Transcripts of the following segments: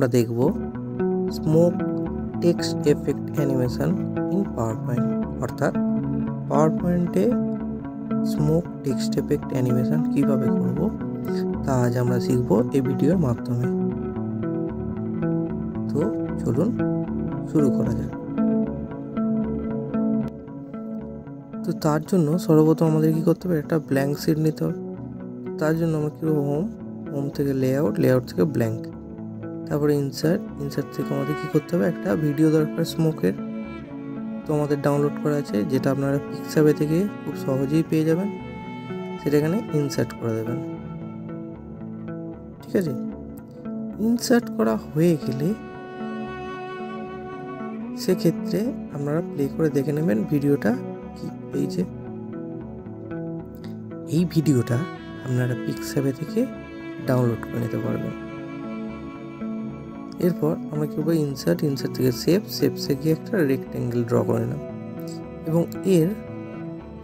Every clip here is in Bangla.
আমরা দেখব smoke text effect animation in power point, অর্থাৎ পাওয়ার পয়েন্টে স্মোক টেক্সট এফেক্ট অ্যানিমেশন কীভাবে করব তা আজ আমরা শিখব এই ভিডিওর মাধ্যমে। তো চলুন শুরু করা যাক। তো তার জন্য সর্বপ্রথম আমাদের কী করতে হবে, একটা ব্ল্যাঙ্ক শিট নিতে হবে। তার জন্য আমরা কী করবো, হোম থেকে লেআউট থেকে ব্ল্যাঙ্ক, তারপরে ইনসার্ট থেকে আমাদের কী করতে হবে, একটা ভিডিও দরকার স্মোকের। তো আমাদের ডাউনলোড করা আছে, যেটা আপনারা পিক্সাবে থেকে খুব সহজেই পেয়ে যাবেন। সেটা এখানে ইনসার্ট করে দেবেন। ঠিক আছে, ইনসার্ট করা হয়ে গেলে সেক্ষেত্রে আপনারা প্লে করে দেখে নেবেন ভিডিওটা কি। এই ভিডিওটা আপনারা পিক্সাবে থেকে ডাউনলোড করে নিতে পারবেন। এরপর আমরা কী করবো, ইনসার্ট থেকে শেপসে গিয়ে একটা রেক্ট্যাঙ্গেল ড্র করে নিলাম এবং এর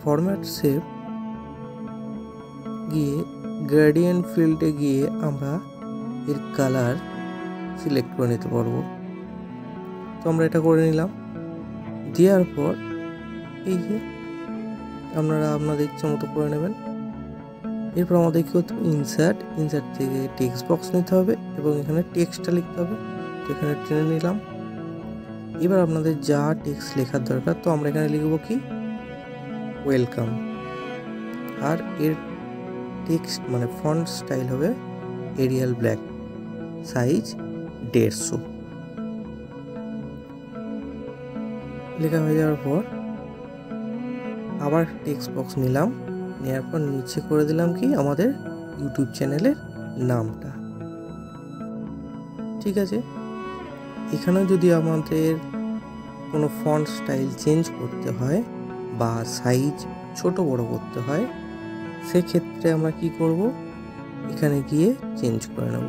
ফরম্যাট শেপ গিয়ে গ্রেডিয়েন্ট ফিল্ডে গিয়ে আমরা এর কালার সিলেক্ট করে নিতে পারবো। তো আমরা এটা করে নিলাম। দেওয়ার পর এই যে আপনারা আপনাদের ইচ্ছা মতো করে নেবেন। এরপর আমাদের কী করতে হবে, ইনসার্ট থেকে টেক্সট বক্স নিতে হবে এবং এখানে টেক্সটটা লিখতে হবে। তো এখানে টেনে নিলাম। এবার আপনাদের যা টেক্সট লেখার দরকার, তো আমরা এখানে লিখব কি, ওয়েলকাম। আর এর টেক্সট মানে ফন্ট স্টাইল হবে এরিয়াল ব্ল্যাক, সাইজ 150। লেখা হয়ে যাওয়ার পর আবার টেক্সট বক্স নিলাম, নেওয়ার পর নিচে করে দিলাম কি আমাদের ইউটিউব চ্যানেলের নামটা। ঠিক আছে, এখানেও যদি আমাদের কোনো ফন্ট স্টাইল চেঞ্জ করতে হয় বা সাইজ ছোট বড় করতে হয়, সেক্ষেত্রে আমরা কি করব, এখানে গিয়ে চেঞ্জ করে নেব।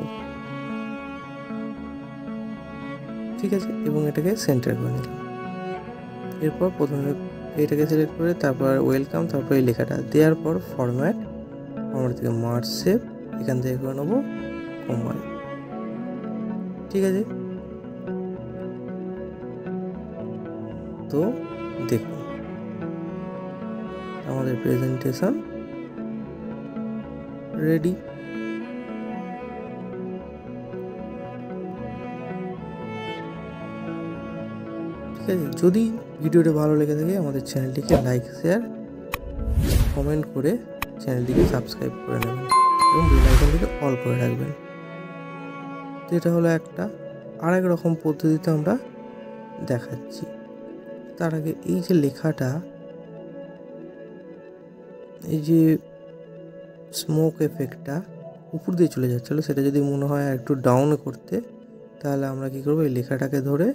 ঠিক আছে, এবং এটাকে সেন্টার করে নিলাম। এরপর প্রথমে এটাকে সিলেক্ট করে তারপর ওয়েলকাম, তারপর এই লেখাটা দেওয়ার পর ফরম্যাট থেকে মার্জ শেপ এখান থেকে করে নেবো কম্বাইন। ঠিক আছে, তো দেখুন আমাদের প্রেজেন্টেশন রেডি। ঠিক আছে, যদি ভিডিওটা ভালো লেগে থাকে আমাদের চ্যানেলটিকে লাইক, শেয়ার, কমেন্ট করে চ্যানেলটিকে সাবস্ক্রাইব করে নেবেন এবং বেল আইকনটিকে অল করে রাখবেন। তো এটা হলো একটা আরেক রকম পদ্ধতিতে আমরা দেখাচ্ছি। তার আগে এই যে লেখাটা, এই যে স্মোক এফেক্টটা উপর দিয়ে চলে যাচ্ছিলো, সেটা যদি মনে হয় একটু ডাউন করতে, তাহলে আমরা কি করবো, এই লেখাটাকে ধরে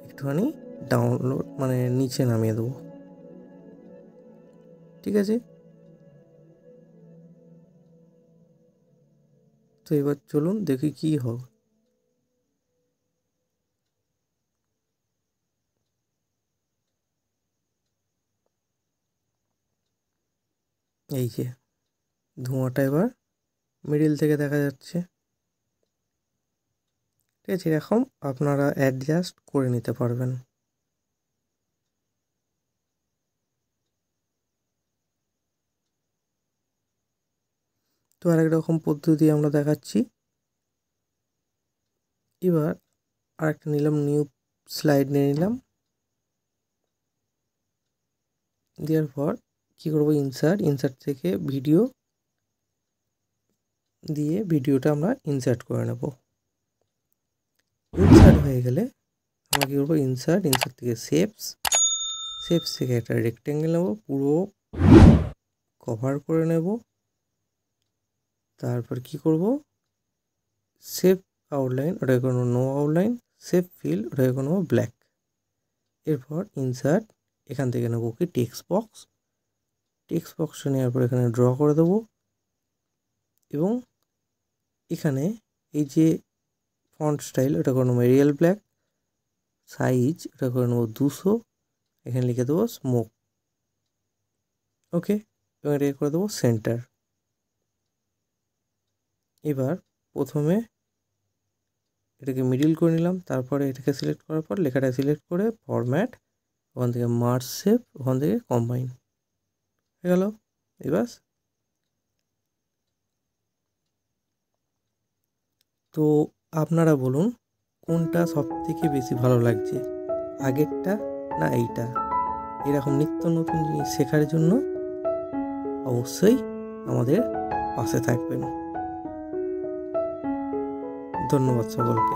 একটুখানি ডাউনলোড মানে নিচে নামিয়ে দেবো। ঠিক আছে, তো এবার চলুন দেখি কি হবে। এই যে ধোঁয়াটা এবার মিডিল থেকে দেখা যাচ্ছে। ঠিক আছে, এরকম আপনারা অ্যাডজাস্ট করে নিতে পারবেন। তো আরেক রকম পদ্ধতি আমরা দেখাচ্ছি। এবার আরেকটা নিলাম, নিউ স্লাইড নিয়ে নিলাম। দেওয়ার পর কী করবো, ইনসার্ট থেকে ভিডিও দিয়ে ভিডিওটা আমরা ইনসার্ট করে নেব। ইনসার্ট হয়ে গেলে আমরা কী করবো, ইনসার্ট থেকে শেপস থেকে একটা রেক্ট্যাঙ্গেল নেব, পুরো কভার করে নেব। তারপর কি করব, শেপ আউটলাইন ওটাকে কোনো নো আউটলাইন, শেপ ফিল ওটাকে কোনো ব্ল্যাক। এরপর ইনসার্ট এখান থেকে নেবো কি টেক্সট বক্সটা নেওয়ার পর এখানে ড্র করে দেবো এবং এখানে এই যে ফন্ট স্টাইল ওটা করে নেবো এরিয়াল ব্ল্যাক, সাইজ ওটা করে নেবো 200, এখানে লিখে দেবো স্মোক। ওকে, এবং এটা করে দেবো সেন্টার। এবার প্রথমে এটাকে মিডিল করে নিলাম, তারপরে এটাকে সিলেক্ট করার পর লেখাটা সিলেক্ট করে ফরম্যাট, ওখান থেকে মার্জ শেপ, ওখান থেকে কম্বাইন হয়ে গেল। এবার তো আপনারা বলুন কোনটা সবথেকে বেশি ভালো লাগছে, আগেরটা না এইটা? এরকম নিত্য নতুন জিনিস শেখার জন্য অবশ্যই আমাদের পাশে থাকবেন। ধন্যবাদ সকলকে।